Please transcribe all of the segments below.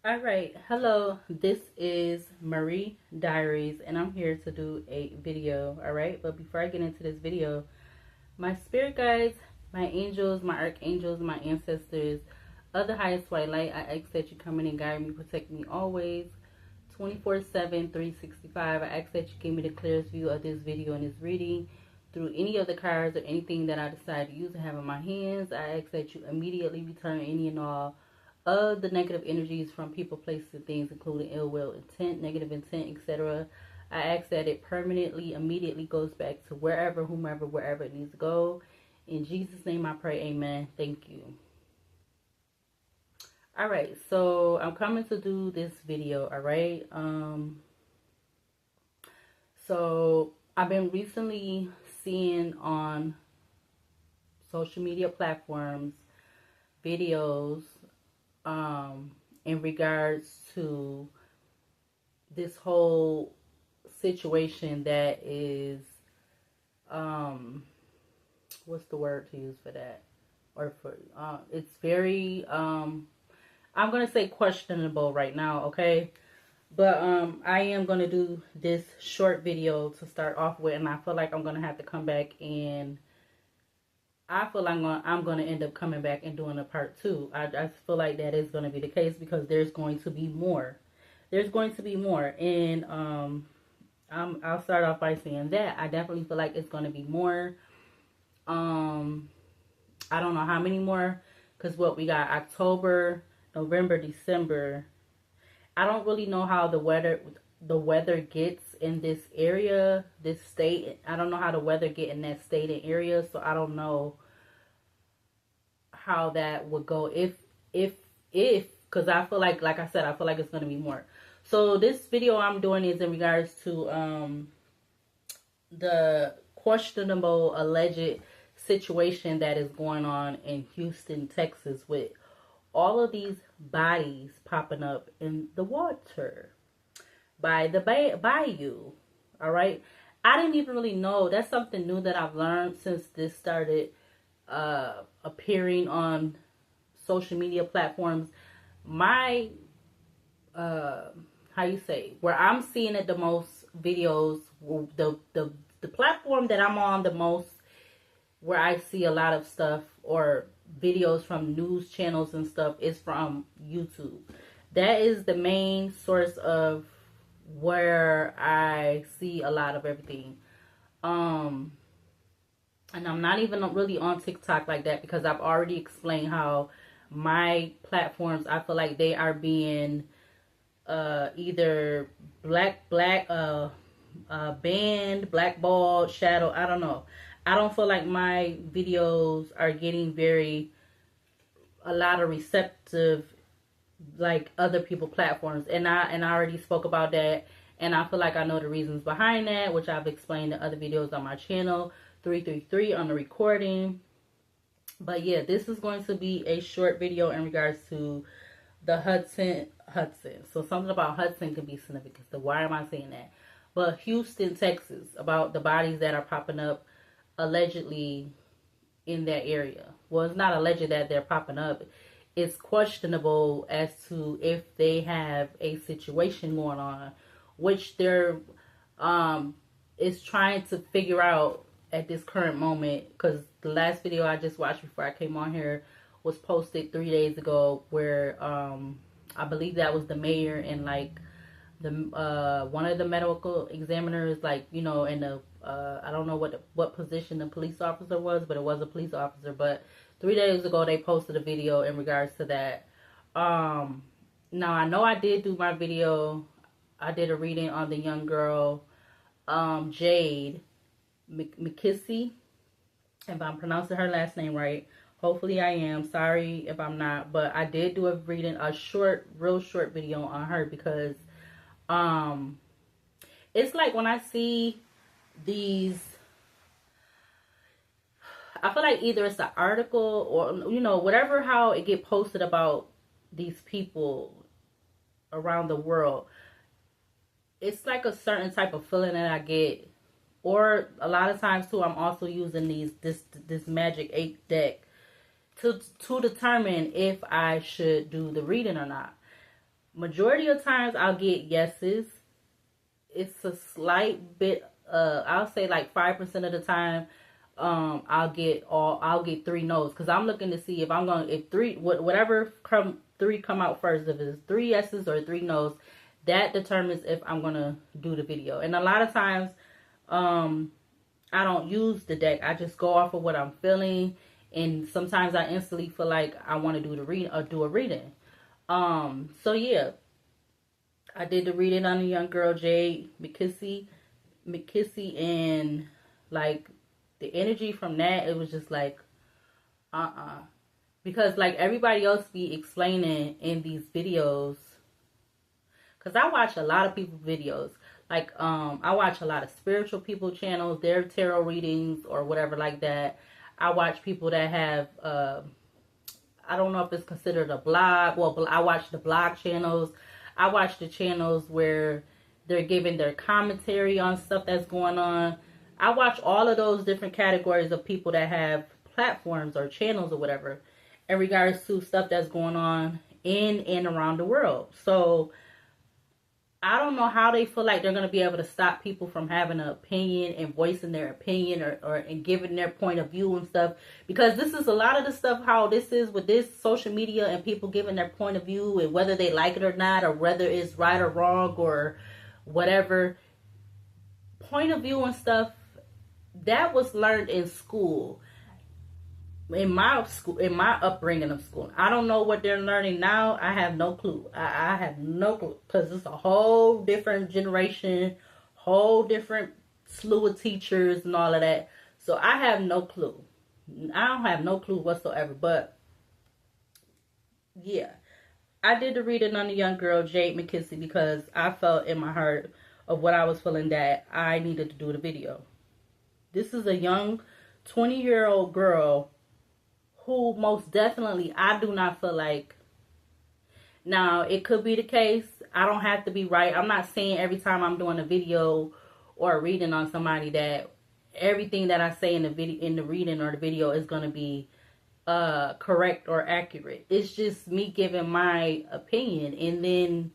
All right, hello, this is Marie Diaries, and I'm here to do a video. All right, but before I get into this video, my spirit guides, my angels, my archangels, my ancestors, of the highest white light, I ask that you come in and guide me, protect me always, 24/7, 365. I ask that you give me the clearest view of this video and this reading through any of the cards or anything that I decide to use and have in my hands. I ask that you immediately return any and all of the negative energies from people, places, and things, including ill will, intent, negative intent, etc. I ask that it permanently, immediately goes back to wherever, whomever, wherever it needs to go. In Jesus' name I pray, amen. Thank you. All right, so I'm coming to do this video, all right? So I've been recently seeing on social media platforms videos in regards to this whole situation that is, what's the word to use for that? Or for, it's very, I'm going to say questionable right now, okay? But I am going to do this short video to start off with, and I feel like I'm going to have to come back, and I feel like I'm going to end up coming back and doing a part two. I feel like that is going to be the case because there's going to be more. There's going to be more, and I'll start off by saying that I definitely feel like it's going to be more. I don't know how many more, because what we got October, November, December. I don't really know how the weather gets in this area, this state. I don't know how the weather get in that state and area, so I don't know how that would go if because I feel like I said, I feel like it's going to be more. So this video I'm doing is in regards to the questionable alleged situation that is going on in Houston, Texas, with all of these bodies popping up in the water by the bayou. All right, I didn't even really know. That's something new that I've learned since this started appearing on social media platforms. My how you say, where I'm seeing it the most videos, the platform that I'm on the most, where I see a lot of stuff or videos from news channels and stuff, is from YouTube. That is the main source of where I see a lot of everything. And I'm not even really on TikTok like that, because I've already explained how my platforms, I feel like they are being either banned, blackballed, shadow. I don't know. I don't feel like my videos are getting a lot of receptive like other people platforms, and I already spoke about that, and I feel like I know the reasons behind that, which I've explained in other videos on my channel, 333 on the recording. But yeah, this is going to be a short video in regards to the Hudson. So something about Hudson could be significant. So why am I saying that? But Houston, Texas, about the bodies that are popping up allegedly in that area. Well, it's not alleged that they're popping up. It's questionable as to if they have a situation going on, which they're is trying to figure out at this current moment. Because the last video I just watched before I came on here was posted 3 days ago, where I believe that was the mayor and like the one of the medical examiners, like, you know, and the I don't know what position the police officer was, but it was a police officer. But 3 days ago they posted a video in regards to that. Now I know I did do my video. I did a reading on the young girl, Jade McKissy, if I'm pronouncing her last name right. Hopefully I am. Sorry if I'm not. But I did do a reading, a real short video on her, because it's like when I see these, I feel like either it's an article or, you know, whatever, how it get posted about these people around the world. It's like a certain type of feeling that I get. Or a lot of times too, I'm also using this Magic 8 deck to determine if I should do the reading or not. Majority of times I'll get yeses. It's a slight bit, I'll say like 5% of the time, I'll get three no's, because I'm looking to see if I'm going, if three, whatever three come out first, if it's three yeses or three no's, that determines if I'm going to do the video. And a lot of times, I don't use the deck. I just go off of what I'm feeling, and sometimes I instantly feel like I want to do the read or do a reading. So yeah, I did the reading on the young girl Jade McKissy, and like the energy from that, it was just like, because like everybody else be explaining in these videos, because I watch a lot of people's videos. Like, I watch a lot of spiritual people channels, their tarot readings or whatever like that. I watch people that have, I don't know if it's considered a blog. Well, I watch the blog channels. I watch the channels where they're giving their commentary on stuff that's going on. I watch all of those different categories of people that have platforms or channels or whatever in regards to stuff that's going on in and around the world. So I don't know how they feel like they're going to be able to stop people from having an opinion and voicing their opinion or and giving their point of view and stuff. Because this is a lot of the stuff, how this is with this social media and people giving their point of view, and whether they like it or not, or whether it's right or wrong or whatever. Point of view and stuff, that was learned in school. In my upbringing of school. I don't know what they're learning now. I have no clue. I have no clue, because it's a whole different generation, whole different slew of teachers and all of that. So I have no clue. I don't have no clue whatsoever. But yeah, I did the reading on the young girl Jade McKissy because I felt in my heart of what I was feeling that I needed to do the video. This is a young 20-year-old girl who most definitely, I do not feel like, now it could be the case, I don't have to be right. I'm not saying every time I'm doing a video or a reading on somebody that everything that I say in the video, in the reading or the video, is going to be correct or accurate. It's just me giving my opinion, and then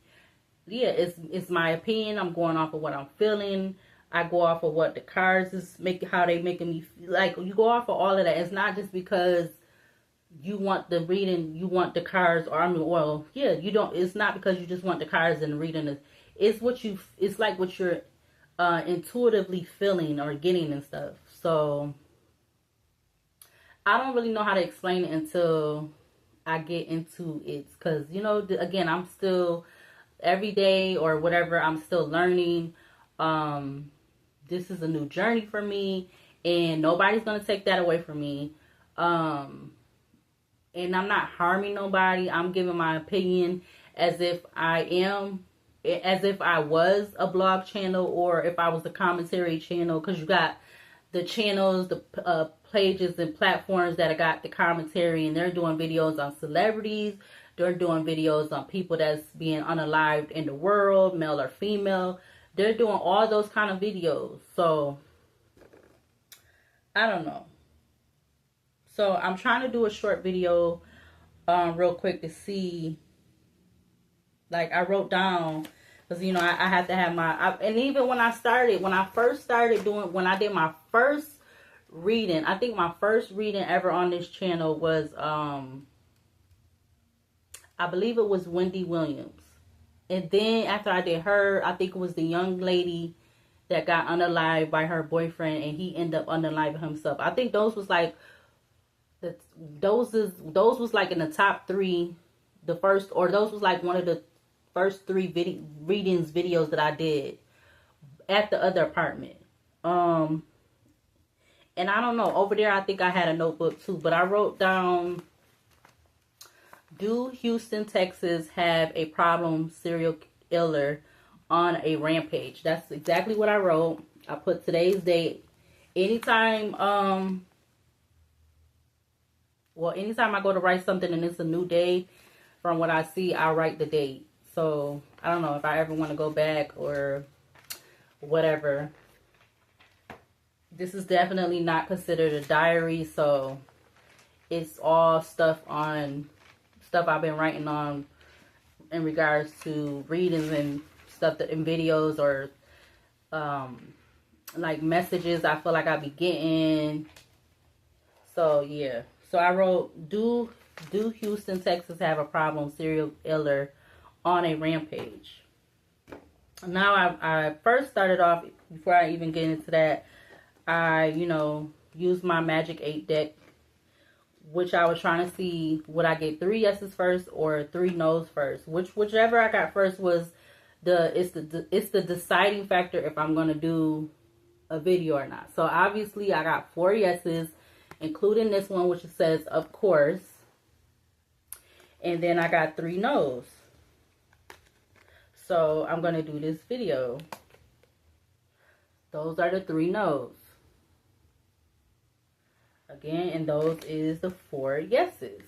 yeah, it's my opinion. I'm going off of what I'm feeling. I go off of what the cards is how they making me feel. Like, you go off of all of that. It's not just because you want the reading, you want the cards, or I mean, well, yeah, you don't. It's not because you just want the cards and the reading. It's what you. It's like what you're intuitively feeling or getting and stuff. So I don't really know how to explain it until I get into it, because you know, again, I'm still every day or whatever. I'm still learning. This is a new journey for me, and nobody's gonna take that away from me. And I'm not harming nobody. I'm giving my opinion as if I was a blog channel, or if I was a commentary channel, because you got the channels, the pages and platforms that got the commentary, and they're doing videos on celebrities. They're doing videos on people that's being unalived in the world, male or female. They're doing all those kind of videos. So I don't know. So I'm trying to do a short video real quick to see, like, I wrote down, because you know I have to have and even when I first started doing, when I did my first reading, I think my first reading ever on this channel was I believe it was Wendy Williams. And then after I did her, I think it was the young lady that got unalived by her boyfriend, and he ended up unaliving himself. I think those was like those was like in the top 3, the first, or those was like one of the first 3 videos that I did at the other apartment. And I don't know, over there I think I had a notebook too, but I wrote down, do Houston, Texas have a problem serial killer on a rampage? That's exactly what I wrote. I put today's date. Anytime anytime I go to write something and it's a new day from what I see, I write the date. So I don't know if I ever want to go back or whatever. This is definitely not considered a diary, so it's all stuff I've been writing on in regards to readings and stuff that in videos or like messages I feel like I be getting. So yeah. So I wrote, do Houston, Texas have a problem serial killer on a rampage? Now I first started off, before I even get into that, I, used my Magic 8 deck, which I was trying to see, would I get 3 yeses first or 3 nos first? Whichever I got first was it's the deciding factor if I'm gonna do a video or not. So obviously I got 4 yeses, including this one, which says of course, and then I got 3 nos. So I'm gonna do this video. Those are the 3 nos. Again, and those is the 4 yeses.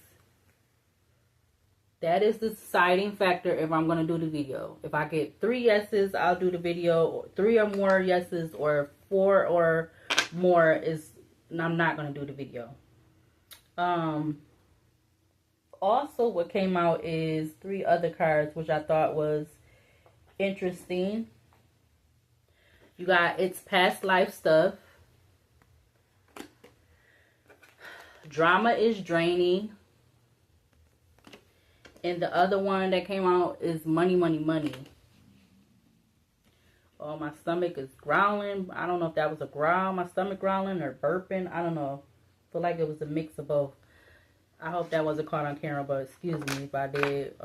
That is the deciding factor if I'm going to do the video. If I get 3 yeses, I'll do the video. Or 3 or more yeses, or 4 or more I'm not going to do the video. Also, what came out is 3 other cards, which I thought was interesting. You got It's Past Life Stuff. Drama is Draining. And the other one that came out is Money, Money, Money. Oh, my stomach is growling. I don't know if that was a growl, my stomach growling, or burping. I don't know. I feel like it was a mix of both. I hope that wasn't caught on camera, but excuse me if I did.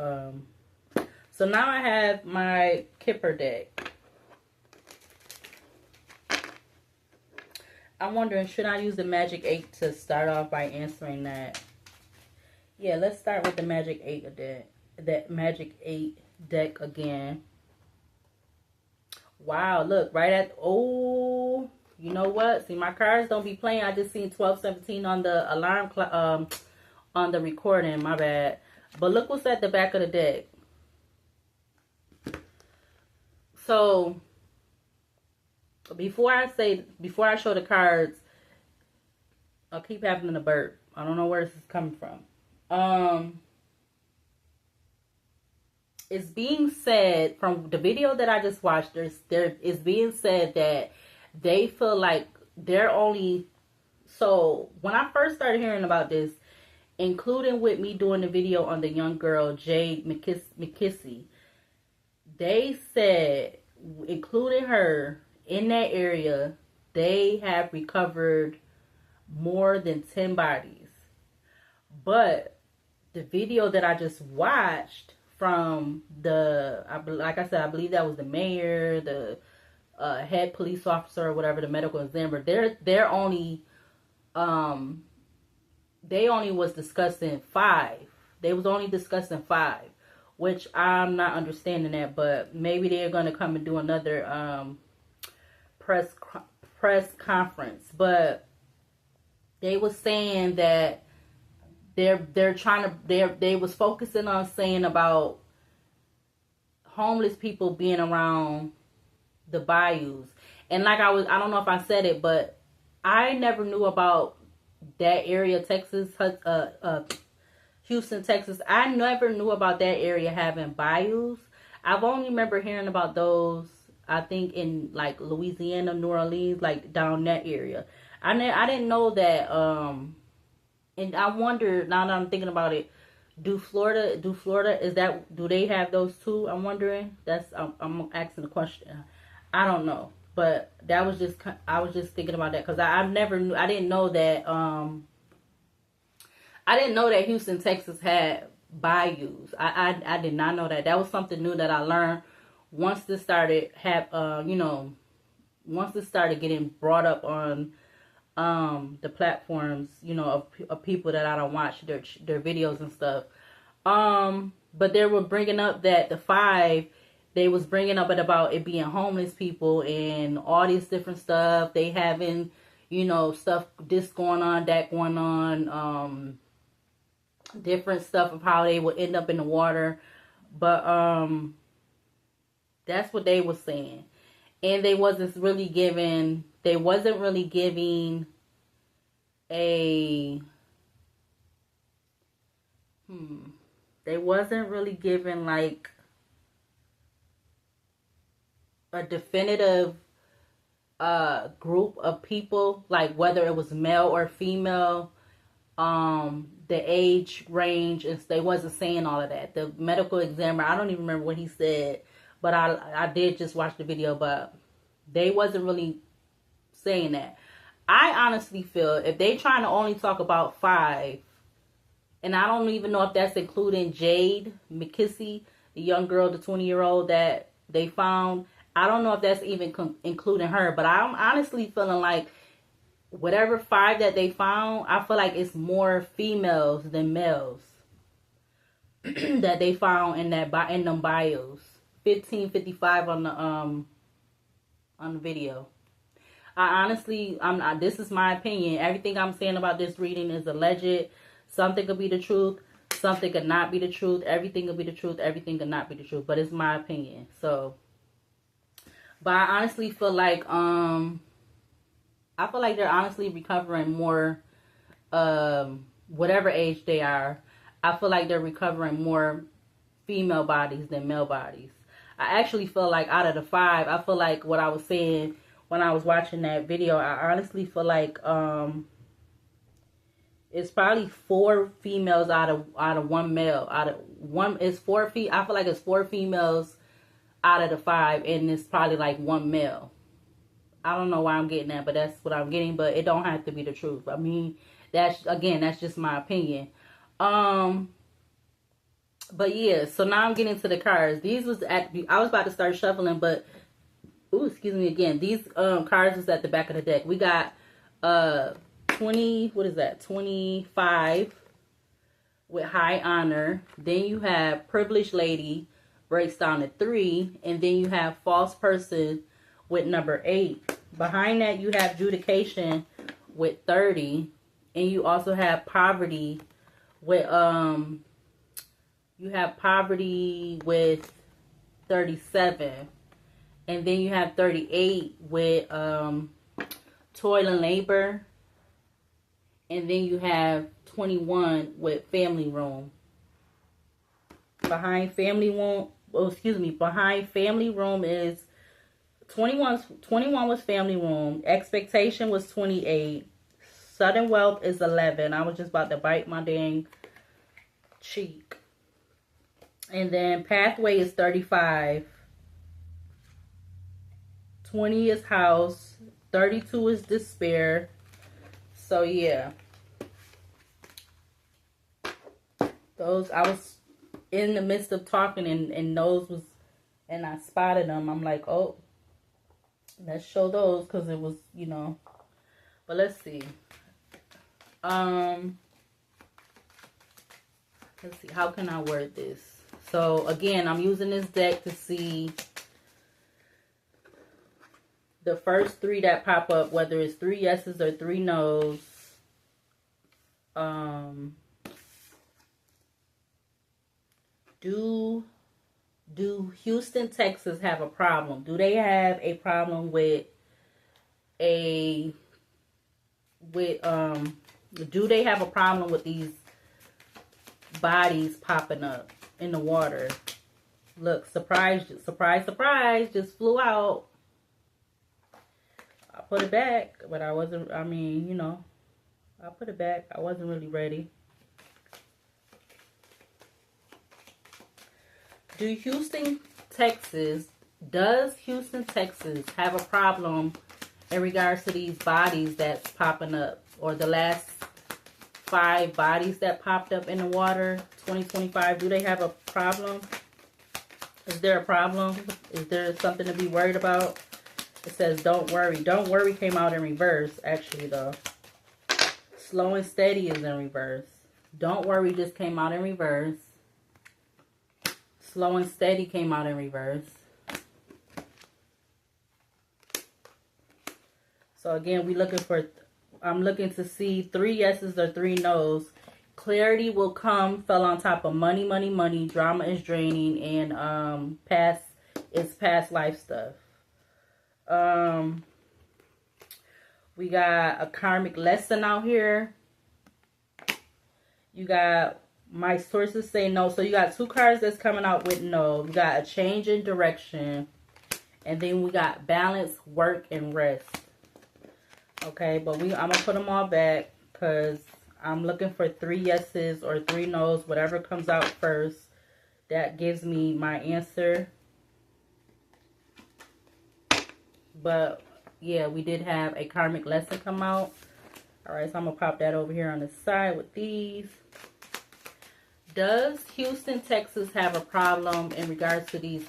So now I have my Kipper deck. I'm wondering, should I use the Magic 8 to start off by answering that? Yeah, let's start with the Magic 8 deck. That Magic 8 deck again. Wow, look, right at, oh, you know what? See, my cards don't be playing. I just seen 1217 on the alarm on the recording, my bad. But look what's at the back of the deck. So, before I show the cards, I'll keep having a burp. I don't know where this is coming from. It's being said from the video that I just watched, there is being said that they feel like they're only, so when I first started hearing about this, including with me doing the video on the young girl Jade McKissy, they said, including her, in that area, they have recovered more than 10 bodies. But the video that I just watched from like I said, I believe that was the mayor, the head police officer, or whatever, the medical examiner, they're only, they only was discussing 5. They was only discussing 5, which I'm not understanding that, but maybe they're going to come and do another press conference. But they was saying that they was focusing on saying about homeless people being around the bayous. And like I don't know if I said it, but I never knew about that area, Texas, Houston, Texas. I never knew about that area having bayous. I've only remember hearing about those, I think, in like Louisiana, New Orleans, like down that area. I didn't know that. And I wonder, now that I'm thinking about it, do Florida, do they have those too? I'm wondering. I'm asking the question. I don't know, but I was just thinking about that, because I didn't know that Houston, Texas had bayous. I did not know that. That was something new that I learned once this started once this started getting brought up on the platforms, of people that I don't watch their videos and stuff. But they were bringing up that the 5, they was bringing up about it being homeless people and all these different stuff. They having, stuff, this going on, that going on, different stuff of how they would end up in the water. But that's what they was saying. And they wasn't really giving a They wasn't really given like a definitive group of people, like whether it was male or female, the age range, and they wasn't saying all of that. The medical examiner, I don't even remember what he said, but I did just watch the video, but they wasn't really saying that. I honestly feel if they trying to only talk about 5, and I don't even know if that's including Jade McKissy, the young girl, the 20-year-old that they found. I don't know if that's even including her, but I'm honestly feeling like whatever 5 that they found, I feel like it's more females than males that they found in them bios. 1555 on the video. I honestly, this is my opinion. Everything I'm saying about this reading is alleged. Something could be the truth. Something could not be the truth. Everything could be the truth. Everything could not be the truth. But it's my opinion. So, but I honestly feel like, they're honestly recovering more, whatever age they are. I feel like they're recovering more female bodies than male bodies. I actually feel like out of the 5, I feel like what I was saying when I was watching that video, I honestly feel like it's probably 4 females out of 1 male. It's 4 I feel like it's 4 females out of the 5, and it's probably like 1 male. I don't know why I'm getting that, but that's what I'm getting. But it don't have to be the truth. I mean, that's just my opinion. But yeah, so now I'm getting to the cards. These was I was about to start shuffling, but excuse me again. These cards was at the back of the deck. We got 20, what is that? 25 with high honor. Then you have privileged lady, breaks down to 3, and then you have false person with number 8. Behind that you have adjudication with 30, and you also have poverty with 37, and then you have 38 with toil and labor, and then you have 21 with family room. Behind family room, behind family room is 21 was family room. Expectation was 28. Sudden wealth is 11. I was just about to bite my dang cheek. And then pathway is 35. 20 is house. 32 is despair. So yeah. Those, I was in the midst of talking and those was, and I spotted them. I'm like, oh, let's show those, because it was, but let's see. Let's see, how can I word this? So again, I'm using this deck to see the first 3 that pop up, whether it's 3 yeses or 3 nos. Do Houston, Texas have a problem? Do they have a problem do they have a problem with these bodies popping up in the water? Look, surprise, surprise, just flew out. I put it back, but I wasn't, I put it back. I wasn't really ready. Does Houston, Texas have a problem in regards to these bodies that's popping up, or the last 5 bodies that popped up in the water, 2025? Do they have a problem? Is there a problem? Is there something to be worried about? It says, don't worry. Don't worry came out in reverse, actually, though. Slow and steady is in reverse. Don't worry just came out in reverse. Slow and steady came out in reverse. So again, I'm looking to see 3 yeses or 3 nos. Clarity will come, fell on top of money, money, money. Drama is draining, and past life stuff. We got a karmic lesson out here. You got My sources say no. So you got two cards that's coming out with no. You got a change in direction. And then we got balance, work, and rest. Okay, but I'm going to put them all back because I'm looking for 3 yeses or 3 nos. Whatever comes out first, that gives me my answer. But, yeah, we did have a karmic lesson come out. Alright, so I'm going to pop that over here on the side with these. Does Houston, Texas have a problem in regards to in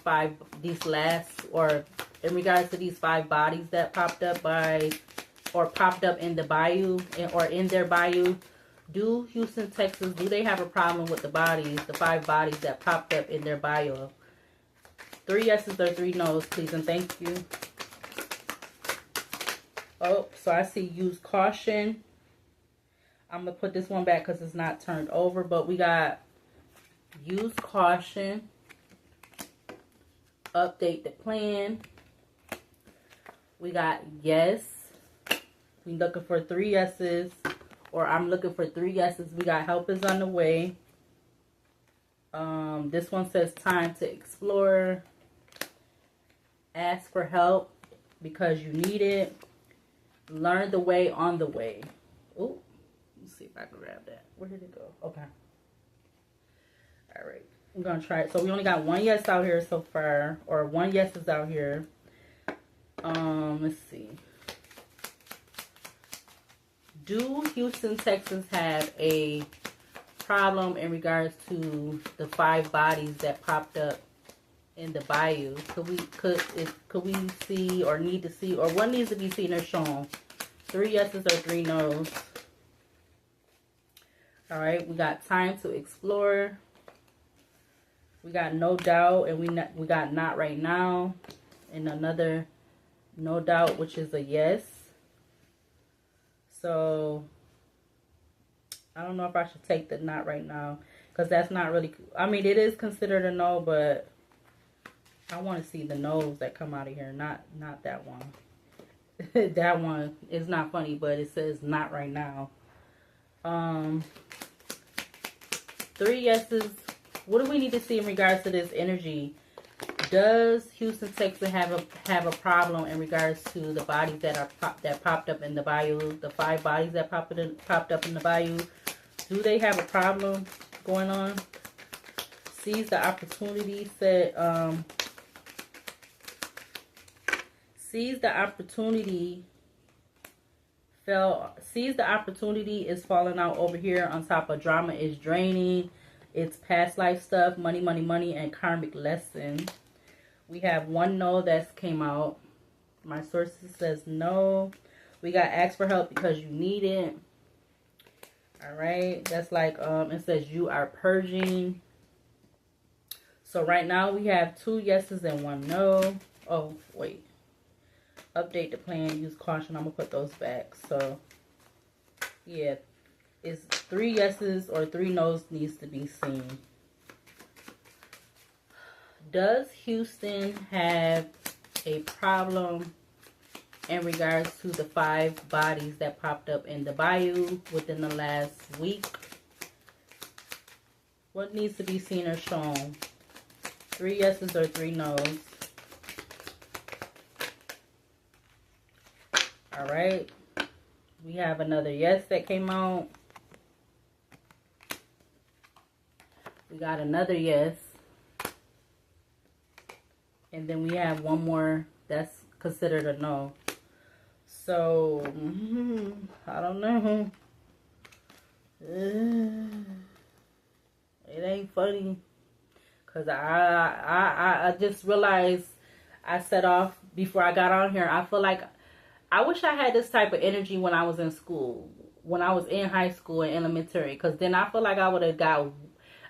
regards to these 5 bodies that popped up popped up in the bayou or in their bayou? Do Houston, Texas, do they have a problem with the 5 bodies that popped up in their bayou? 3 yeses or 3 nos, please and thank you. Oh, so I see use caution. I'm going to put this one back because it's not turned over, but we got use caution, update the plan. We got yes. We looking for 3 yeses, or I'm looking for 3 yeses. We got help is on the way. This one says time to explore. Ask for help because you need it. Learn the way on the way. Oh, let's see if I can grab that. Where did it go? Okay. All right, I'm gonna try it. So we only got 1 yes out here so far, or 1 yes is out here. Let's see. Do Houston, Texas have a problem in regards to the 5 bodies that popped up in the bayou? Could we see or need to see, or what needs to be seen or shown? 3 yeses or 3 nos. All right, we got time to explore. We got no doubt, and we got not right now, and another no doubt, which is a yes. So I don't know if I should take the not right now, because that's not really, I mean, it is considered a no, but I want to see the no's that come out of here, not that one. That one is not funny, but it says not right now. 3 yeses. What do we need to see in regards to this energy? Does Houston, Texas have a problem in regards to the bodies that popped up in the bayou? The 5 bodies that popped up in the bayou. Do they have a problem going on? Seize the opportunity. Said seize the opportunity. Seize the opportunity is falling out over here on top of drama is draining. It's past life stuff, money, money, money, and karmic lesson. We have 1 no that came out. My sources says no. We got ask for help because you need it. All right. That's like, it says you are purging. So right now we have 2 yeses and 1 no. Oh, wait. Update the plan, use caution. I'm going to put those back. So, yeah. It's 3 yeses or 3 nos needs to be seen. Does Houston have a problem in regards to the 5 bodies that popped up in the bayou within the last week? What needs to be seen or shown? 3 yeses or 3 nos? All right. We have another yes that came out. We got another yes. And then we have 1 more that's considered a no. So, I don't know. It ain't funny. Because I just realized I set off before I got on here. I feel like I wish I had this type of energy when I was in school. When I was in high school and elementary. Because then I feel like I would have got...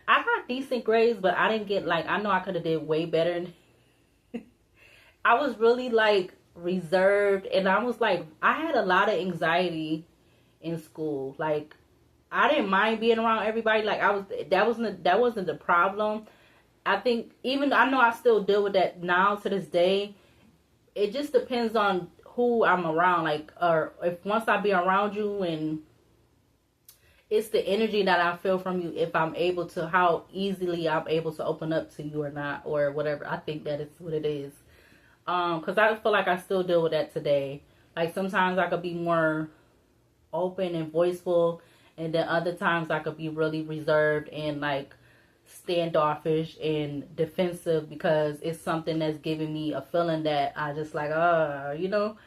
I got decent grades, but I didn't get, like... I know I could have did way better. I was really, like, reserved. And I was, like... I had a lot of anxiety in school. Like, I didn't mind being around everybody. Like, I was... That wasn't the problem. I think... Even... I know I still deal with that now to this day. It just depends on who I'm around, like, or if once I be around you, and it's the energy that I feel from you, if I'm able to, how easily I'm able to open up to you or not, or whatever. I think that is what it is. Because I feel like I still deal with that today. Like sometimes I could be more open and voiceful, and then other times I could be really reserved and like standoffish and defensive, because it's something that's giving me a feeling that I just like, you know,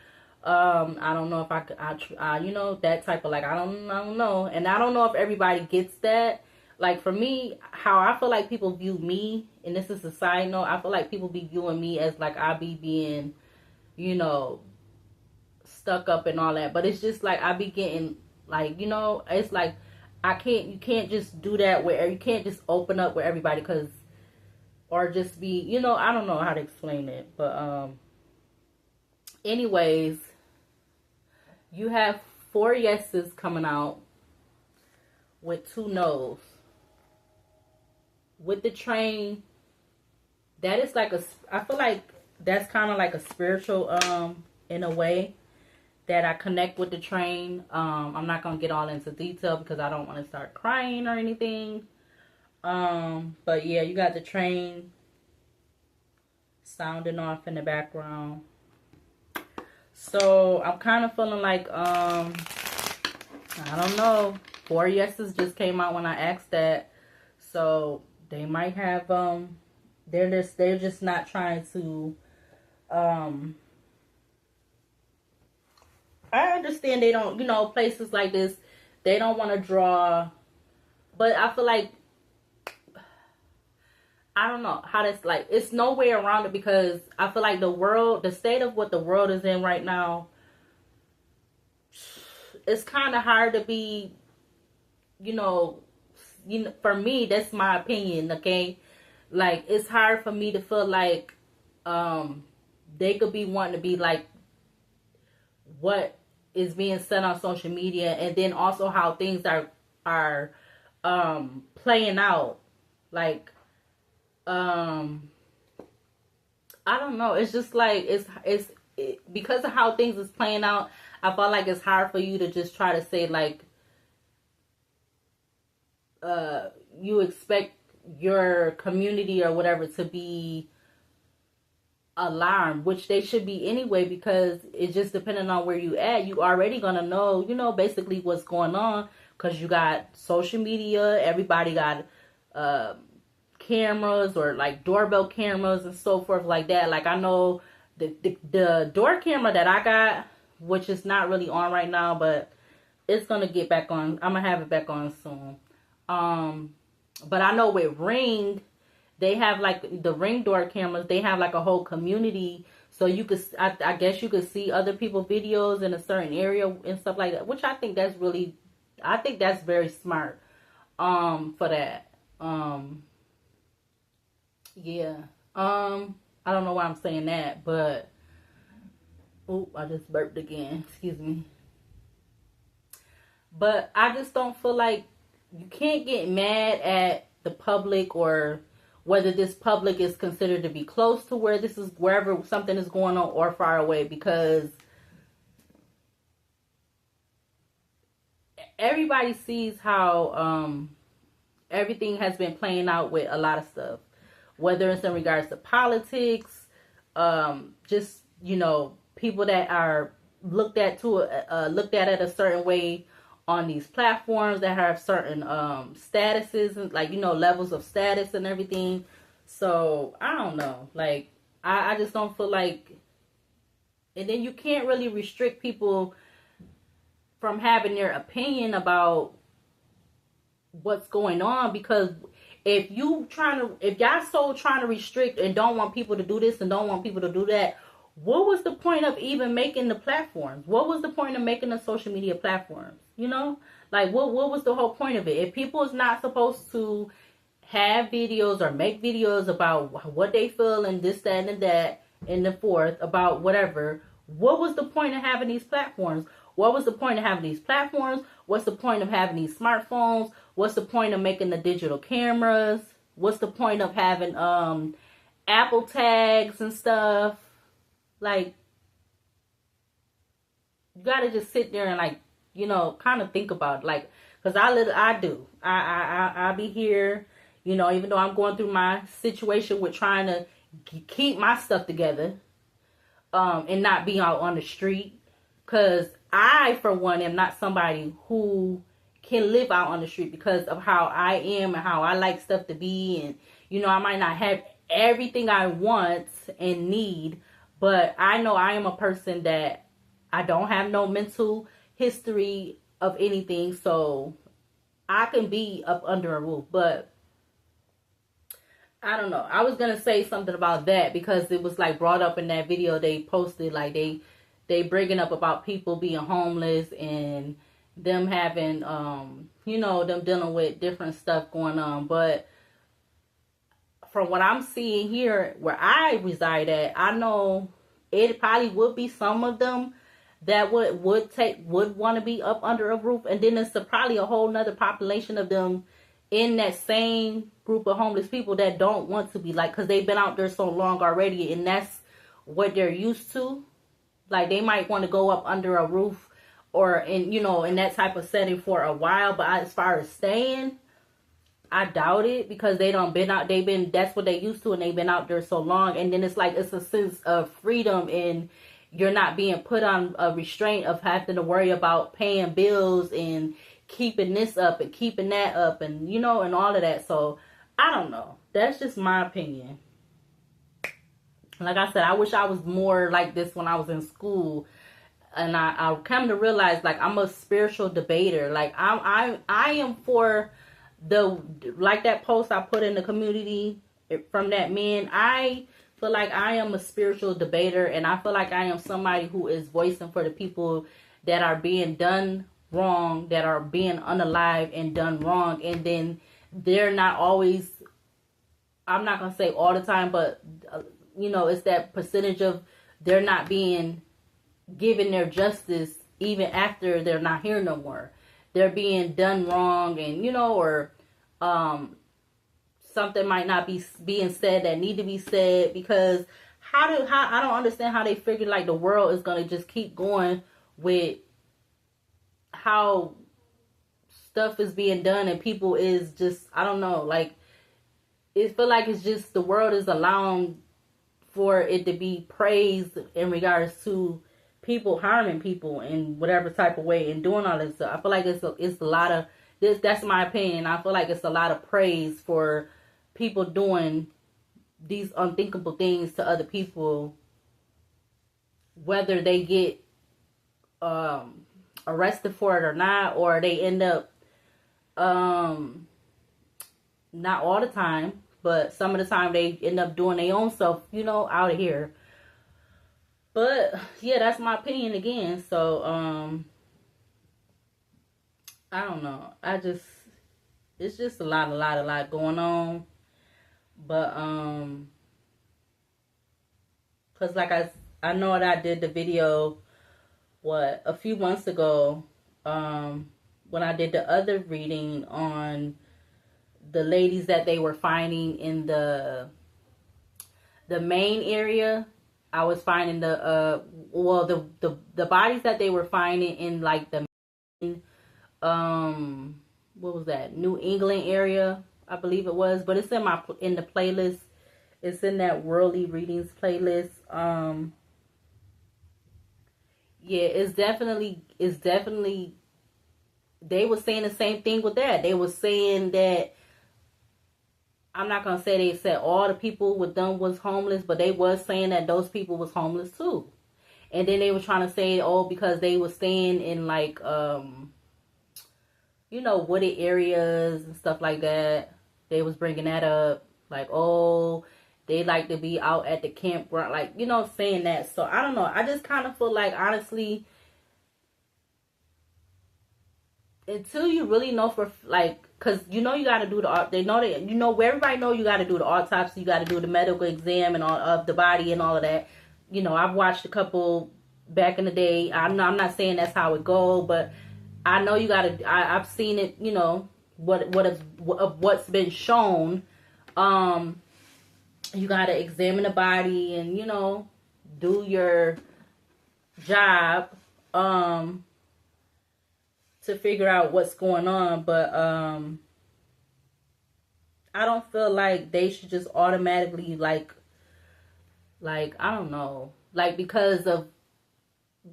I don't know if I could, you know, that type of like, I don't know. And I don't know if everybody gets that. Like for me, how I feel like people view me, and this is a side note, I feel like people be viewing me as like I be being, you know, stuck up and all that. But it's just like I be getting like, you know, it's like you can't just do that where you can't just open up with everybody, because, or just be, you know, I don't know how to explain it. But anyways, you have 4 yeses coming out with 2 no's. With the train, that is like I feel like that's kind of like a spiritual, in a way, that I connect with the train. I'm not going to get all into detail because I don't want to start crying or anything. But yeah, you got the train sounding off in the background. So I'm kind of feeling like, I don't know, 4 yeses just came out when I asked that. So they might have, they're just not trying to, I understand they don't, you know, places like this, they don't want to draw, but I feel like, I don't know how that's like, it's no way around it, because I feel like the state of what the world is in right now, it's kind of hard to be, you know, for me, that's my opinion, okay? Like, it's hard for me to feel like, they could be wanting to be like what is being said on social media, and then also how things are playing out. Like, I don't know. It's just like because of how things is playing out. I feel like it's hard for you to just try to say like, you expect your community or whatever to be alarmed, which they should be anyway, because it's just depending on where you at, you already gonna know, you know, basically what's going on, because you got social media, everybody got cameras or like doorbell cameras and so forth like that. Like I know the door camera that I got, which is not really on right now, but it's gonna get back on. I'm gonna have it back on soon. But I know with Ring, they have like the Ring door cameras. They have like a whole community, so you could, I guess you could see other people's videos in a certain area and stuff like that. Which I think that's really, I think that's very smart. For that. Yeah. I don't know why I'm saying that, but I just burped again. Excuse me. But I just don't feel like you can't get mad at the public, or whether this public is considered to be close to where this is, wherever something is going on, or far away, because everybody sees how everything has been playing out with a lot of stuff, whether it's in regards to politics, just, you know, people that are looked at it a certain way on these platforms that have certain statuses and, like, you know, levels of status and everything. So I don't know, like I just don't feel like, and then you can't really restrict people from having their opinion about what's going on, because if y'all so trying to restrict and don't want people to do this and don't want people to do that, what was the point of even making the platforms? What was the point of making the social media platforms? You know, like what was the whole point of it? If people is not supposed to have videos or make videos about what they feel and this, that, and that, and the fourth about whatever, what was the point of having these platforms? What was the point of having these platforms? What's the point of having these smartphones? What's the point of making the digital cameras? What's the point of having Apple tags and stuff? Like, you gotta just sit there and, like, you know, kind of think about it. Like, Because I do. I be here, you know, even though I'm going through my situation with trying to keep my stuff together, and not be out on the street. Because I, for one, am not somebody who can live out on the street because of how I am and how I like stuff to be. And, you know, I might not have everything I want and need, but I know I am a person that I don't have no mental history of anything, so I can be up under a roof. But I don't know. I was gonna say something about that because it was like brought up in that video they posted. Like they bringing up about people being homeless and them having you know, them dealing with different stuff going on. But from what I'm seeing here where I reside at, I know it probably would be some of them that would want to be up under a roof, and then it's probably a whole nother population of them in that same group of homeless people that don't want to be, like, because they've been out there so long already and that's what they're used to. Like, they might want to go up under a roof or in, you know, in that type of setting for a while, but as far as staying, I doubt it, because they don't been out, that's what they used to, and they've been out there so long. And then it's like, it's a sense of freedom, and you're not being put on a restraint of having to worry about paying bills and keeping this up and keeping that up, and, you know, and all of that. So I don't know, that's just my opinion. Like I said, I wish I was more like this when I was in school. And I come to realize, like, I'm a spiritual debater. Like, I am for the, like that post I put in the community from that man. I feel like I am a spiritual debater, and I feel like I am somebody who is voicing for the people that are being done wrong, that are being unalive and done wrong. And then they're not always, I'm not going to say all the time, but, you know, it's that percentage of they're not being given their justice even after they're not here no more. They're being done wrong, and, you know, or something might not be being said that need to be said, because how I don't understand how they figure like the world is going to just keep going with how stuff is being done, and people is just, I don't know, like, it feel like it's just the world is allowing for it to be praised in regards to people harming people in whatever type of way and doing all this stuff. I feel like it's a lot of this. That's my opinion. I feel like it's a lot of praise for people doing these unthinkable things to other people, whether they get arrested for it or not, or they end up not all the time, but some of the time they end up doing their own self, you know, out of here. But yeah, that's my opinion again. So I don't know. It's just a lot going on. But cause like I know that I did the video a few months ago, when I did the other reading on the ladies that they were finding in the main area. I was finding the bodies that they were finding in like the what was that, New England area, I believe it was, but it's in the playlist. It's in that Worldly Readings playlist. Yeah, it's definitely they were saying the same thing with that. They were saying that, I'm not going to say they said all the people with them was homeless, but they was saying that those people was homeless too. And then they were trying to say, oh, because they were staying in like, you know, wooded areas and stuff like that. They was bringing that up. Like, oh, they like to be out at the campground. Like, you know, saying that. So, I don't know. I just kind of feel like, honestly, until you really know for, like, because, you know, you got to do they know that, you know, everybody know you got to do the autopsy, you got to do the medical exam and all of the body and all of that. You know, I've watched a couple back in the day. I'm not saying that's how it go, but I know you got to, I've seen it, you know, what's been shown. You got to examine the body and, you know, do your job, to to figure out what's going on. But I don't feel like they should just automatically like I don't know, like because of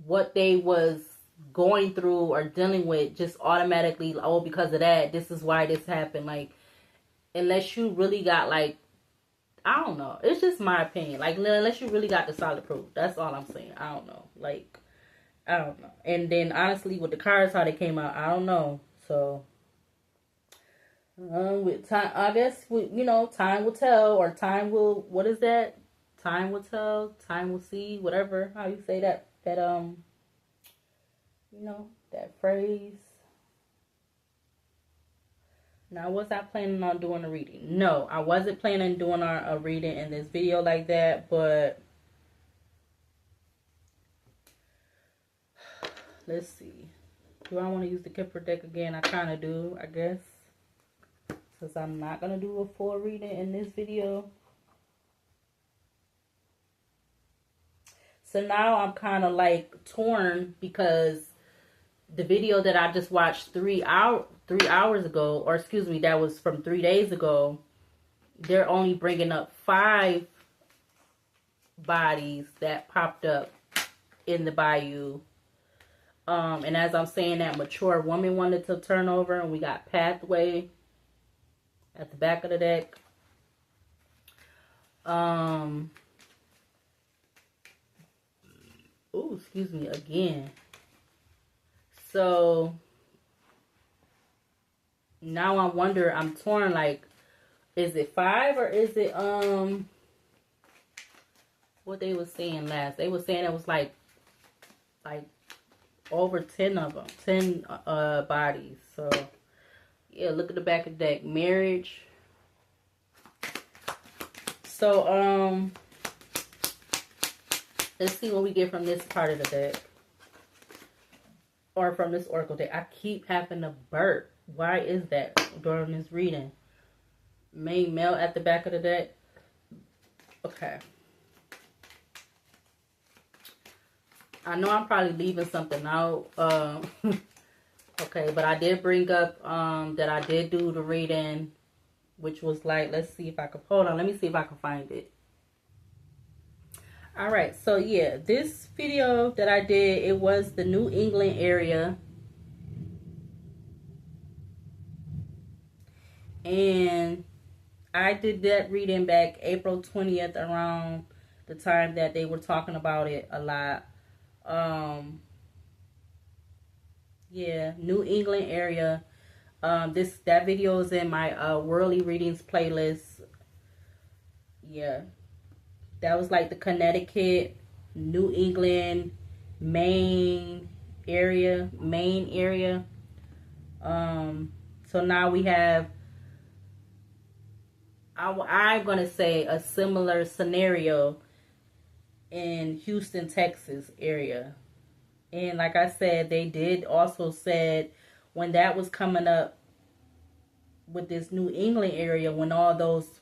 what they was going through or dealing with, just automatically, oh, because of that, this is why this happened. Like, unless you really got like, I don't know, it's just my opinion. Like, unless you really got the solid proof, that's all I'm saying. I don't know, like, I don't know. And then honestly, with the cards, how they came out, I don't know. So with time, I guess time will tell, or time will, what is that? Time will tell, time will see, whatever, how you say that that phrase. Now, was I planning on doing a reading? No, I wasn't planning on doing a reading in this video like that, but let's see. Do I want to use the Kipper deck again? I kind of do, I guess, since I'm not going to do a full reading in this video. So now I'm kind of like torn, because the video that I just watched 3 hours ago, or excuse me, that was from 3 days ago, they're only bringing up 5 bodies that popped up in the bayou. And as I'm saying that, mature woman wanted to turn over, and we got pathway at the back of the deck. Ooh, excuse me again. So now I wonder, I'm torn, like, is it 5 or is it what they was saying last? They were saying it was like over 10 of them, 10 bodies. So yeah, look at the back of the deck. Marriage. So let's see what we get from this part of the deck, or from this oracle deck. I keep having to burp. Why is that during this reading? Main male at the back of the deck. Okay. I know I'm probably leaving something out. Okay, but I did bring up that I did do the reading, which was like, let's see if I can, hold on, let me see if I can find it. All right, so yeah, this video that I did, it was the New England area. And I did that reading back April 20th, around the time that they were talking about it a lot. Yeah, New England area. That video is in my Worldly Readings playlist. Yeah. That was like the Connecticut, New England, Maine area. So now we have, I'm going to say, a similar scenario in Houston, Texas area. And like I said, they did also said when that was coming up with this New England area, when all those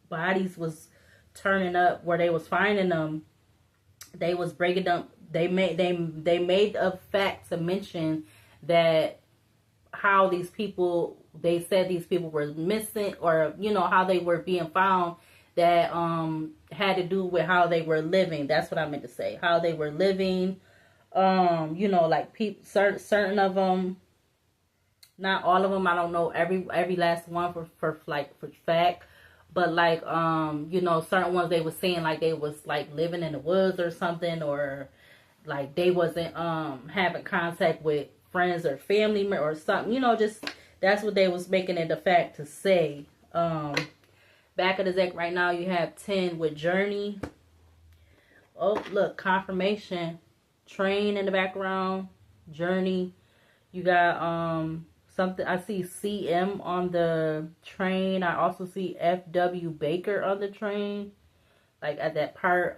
bodies was turning up where they was finding them, they was breaking them. They made a fact to mention that how these people, they said these people were missing, or how they were being found, that had to do with how they were living. That's what I meant to say. How they were living. Like people, certain of them, not all of them. I don't know every last one for fact. But like, certain ones they were saying like they was like living in the woods or something, or like they wasn't having contact with friends or family or something. Just that's what they was making it a fact to say. Back of the deck right now you have 10 with journey. Oh, look, confirmation. Train in the background. Journey. You got something, I see CM on the train. I also see FW Baker on the train, like at that part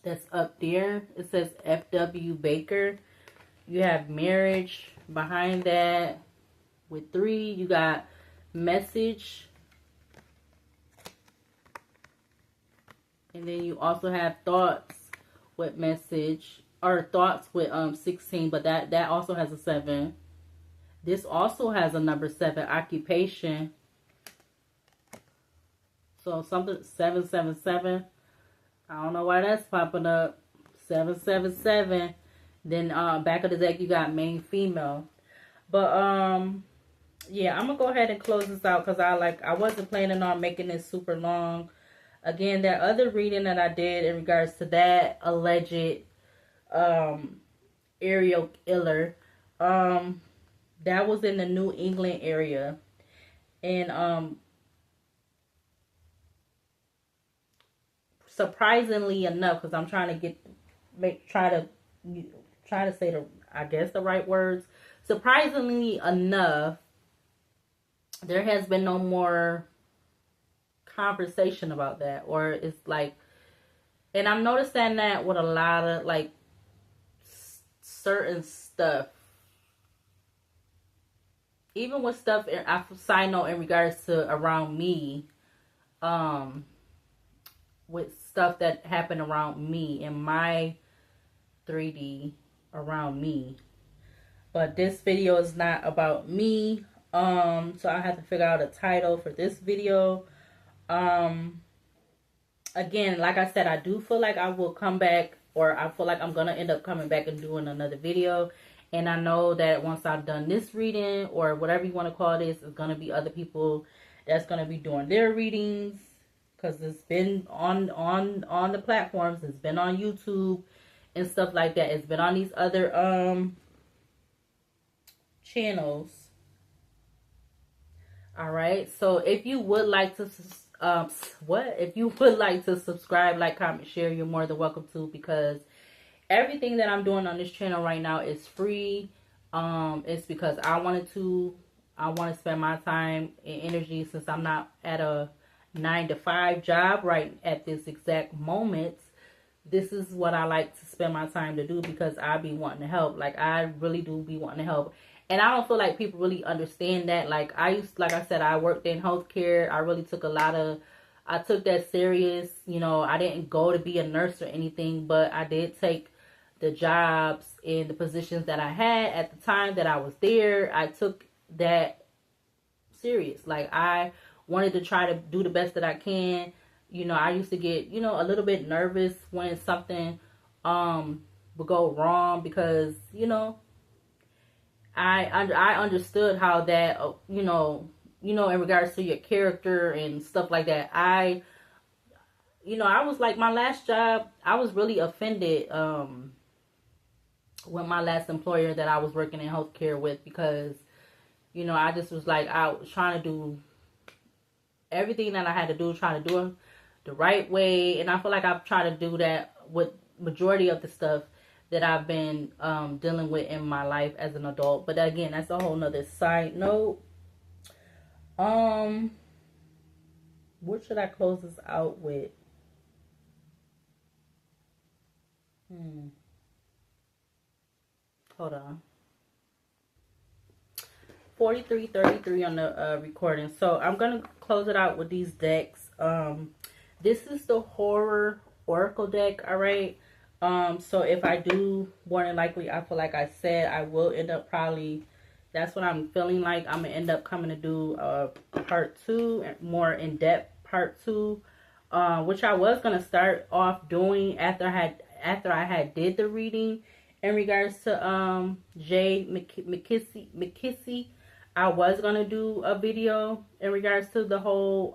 that's up there. It says FW Baker. You have marriage behind that with 3. You got message, and then you also have thoughts with message. or thoughts with 16, but that also has a 7. This also has a number 7, occupation. So something 777. I don't know why that's popping up. 777. Then back of the deck you got main female. But yeah, I'm gonna go ahead and close this out because I wasn't planning on making this super long. Again, that other reading that I did in regards to that alleged aerial killer, that was in the New England area. And surprisingly enough, because I'm trying to try to say the right words. Surprisingly enough, there has been no more conversation about that, or it's like, and I'm noticing that with a lot of like certain stuff, even with stuff. I side note in regards to around me, with stuff that happened around me in my 3D around me. But this video is not about me. So I have to figure out a title for this video. Again, like I said, I do feel like I will come back, or I feel like I'm gonna end up coming back and doing another video. And I know that once I've done this reading, or whatever you want to call this, it's gonna be other people that's gonna be doing their readings, because it's been on the platforms. It's been on YouTube and stuff like that. It's been on these other channels. All right, so if you would like to subscribe, like, comment, share, you're more than welcome to, because everything that I'm doing on this channel right now is free. It's because I want to spend my time and energy, since I'm not at a 9-to-5 job right at this exact moment. This is what I like to spend my time to do, because I be wanting to help. Like, I really do be wanting to help. And I don't feel like people really understand that. Like I said, I worked in healthcare. I really took I took that serious. You know, I didn't go to be a nurse or anything, but I did take the jobs and the positions that I had at the time that I was there. I took that serious. Like, I wanted to try to do the best that I can. You know, I used to get, a little bit nervous when something would go wrong, because, I understood how that, in regards to your character and stuff like that. I was like, my last job, I was really offended with my last employer that I was working in healthcare with, because, I just was like, I was trying to do everything that I had to do, trying to do it the right way. And I feel like I've tried to do that with majority of the stuff that I've been dealing with in my life as an adult. But again, that's a whole nother side note. What should I close this out with? Hold on. 43:33 on the recording. So I'm gonna close it out with these decks. This is the Horror Oracle deck. All right. So if I do, more than likely, I feel like I said, I will end up probably, that's what I'm feeling like. I'm gonna end up coming to do part 2, more in depth part 2, which I was gonna start off doing after I had did the reading in regards to Jay McKissy. I was gonna do a video in regards to the whole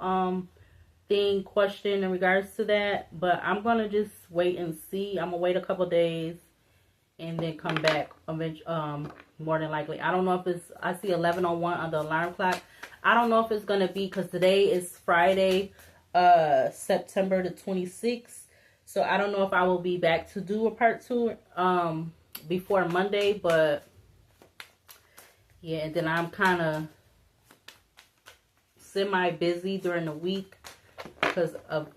question in regards to that, but I'm gonna just wait and see. I'm gonna wait a couple days and then come back more than likely. I don't know if it's, I see 11:01 on the alarm clock. I don't know if it's gonna be, because today is Friday, September the 26th, so I don't know if I will be back to do a part 2 before Monday. But yeah, and then I'm kind of semi busy during the week because of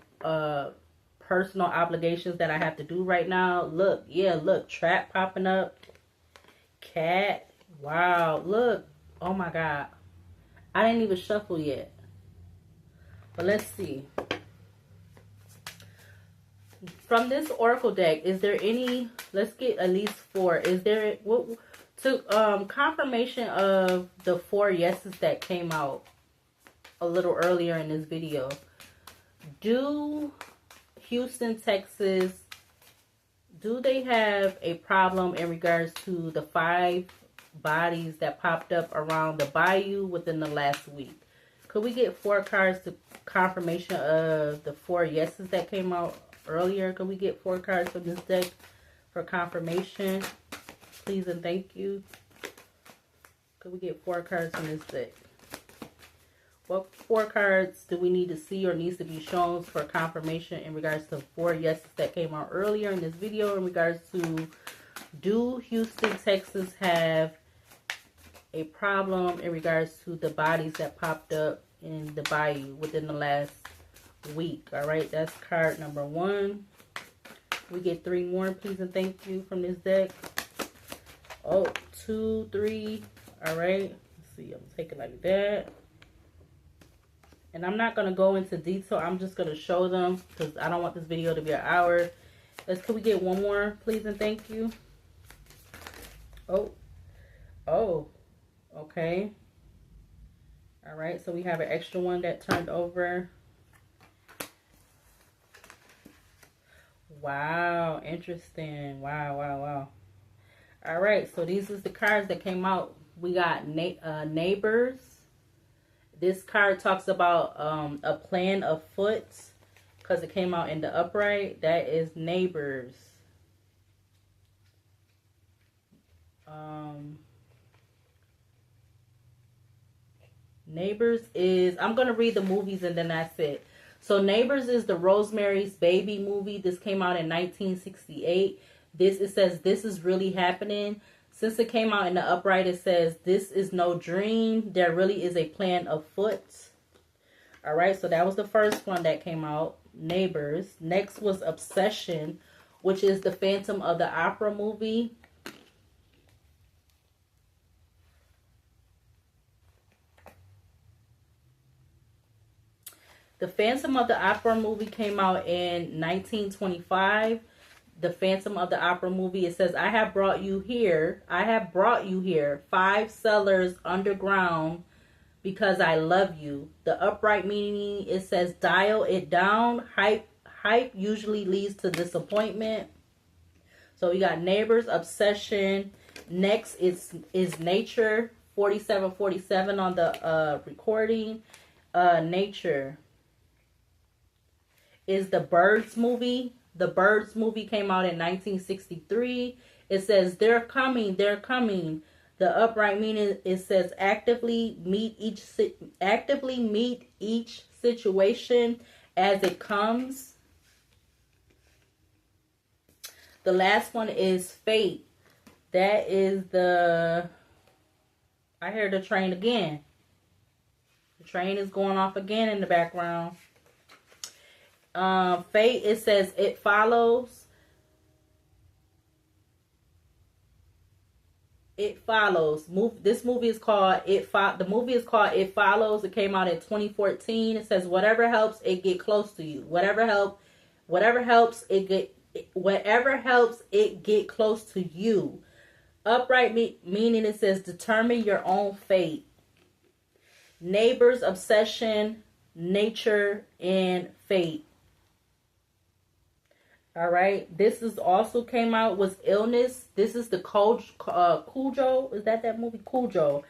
personal obligations that I have to do right now. Look, yeah, look, trap popping up. Cat. Wow, look. Oh my God. I didn't even shuffle yet. But let's see. From this Oracle deck, is there any, let's get at least 4. Is there, what, to confirmation of the 4 yeses that came out a little earlier in this video. Do Houston, Texas, do they have a problem in regards to the 5 bodies that popped up around the bayou within the last week? Could we get 4 cards to confirmation of the 4 yeses that came out earlier? Could we get 4 cards from this deck for confirmation? Please and thank you. Could we get 4 cards from this deck? What 4 cards do we need to see or needs to be shown for confirmation in regards to 4 yeses that came out earlier in this video in regards to, do Houston, Texas have a problem in regards to the bodies that popped up in the bayou within the last week? All right, that's card number 1. We get 3 more, please and thank you, from this deck. Oh, 2, 3. All right, let's see, I'm taking like that. And I'm not going to go into detail. I'm just going to show them because I don't want this video to be an hour. Could we get 1 more, please and thank you? Oh, okay. All right, so we have an extra one that turned over. Wow, interesting. Wow. All right, so these is the cards that came out. We got neighbors. This card talks about a plan afoot because it came out in the upright. That is neighbors. Neighbors is, I'm going to read the movies and then that's it. So Neighbors is the Rosemary's Baby movie. This came out in 1968. It says, this is really happening. Since it came out in the upright, it says, this is no dream. There really is a plan afoot. All right, so that was the first one that came out, Neighbors. Next was Obsession, which is the Phantom of the Opera movie. The Phantom of the Opera movie came out in 1925. The Phantom of the Opera movie, it says, I have brought you here. 5 cellars underground because I love you. The upright meaning, it says, dial it down. Hype usually leads to disappointment. So we got Neighbors, Obsession. Next is Nature, 4747 on the recording. Nature is the Birds movie. The Birds movie came out in 1963. It says, they're coming. The upright meaning, it says, actively meet each situation as it comes. The last one is Fate. That is the, I hear the train again. The train is going off again in the background. Fate, it says, it follows. This movie is called the movie is called It Follows. It came out in 2014. It says, whatever helps it get close to you. Whatever helps it get close to you. Upright meaning, it says, determine your own fate. Neighbors, Obsession, Nature, and Fate. All right. This is also came out, was Illness. This is the Cujo. Is that movie? Cujo.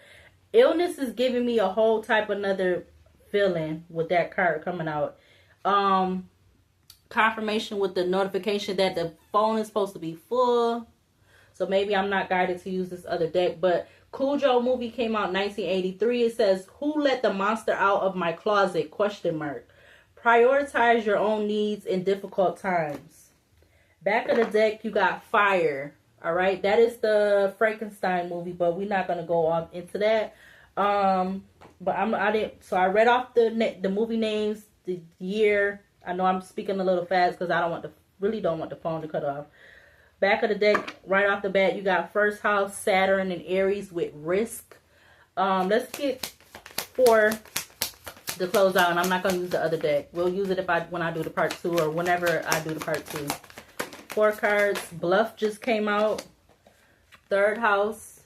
Illness is giving me a whole type another feeling with that card coming out. Confirmation with the notification that the phone is supposed to be full. So maybe I'm not guided to use this other deck. But Cujo movie came out in 1983. It says, who let the monster out of my closet? ? Prioritize your own needs in difficult times. Back of the deck, you got Fire. All right, that is the Frankenstein movie, but we're not gonna go on into that. But I didn't. So I read off the movie names, the year. I know I'm speaking a little fast because I really don't want the phone to cut off. Back of the deck, right off the bat, you got First House, Saturn, and Aries with Risk. Let's get 4 to close out, and I'm not gonna use the other deck. We'll use it when I do the part 2 or whenever I do the part 2. 4 cards. Bluff just came out. 3rd house.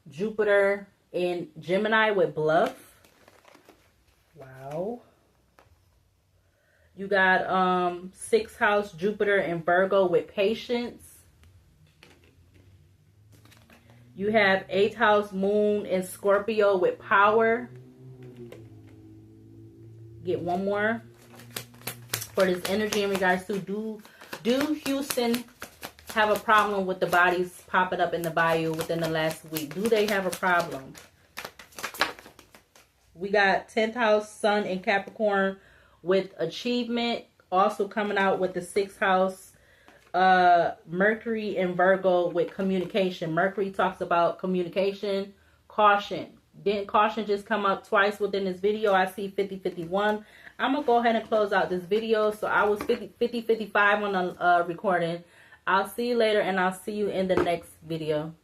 Jupiter in Gemini with Bluff. Wow. You got 6th house Jupiter in Virgo with Patience. You have 8th house Moon in Scorpio with Power. Get one more for this energy in regards to do Houston have a problem with the bodies popping up in the bayou within the last week? Do they have a problem? We got 10th house Sun in Capricorn with Achievement. Also coming out with the 6th house Mercury in Virgo with Communication. Mercury talks about communication. Caution. Didn't caution just come up twice within this video? I see 50-51. I'm going to go ahead and close out this video. So I was 50-55 on the recording. I'll see you later, and I'll see you in the next video.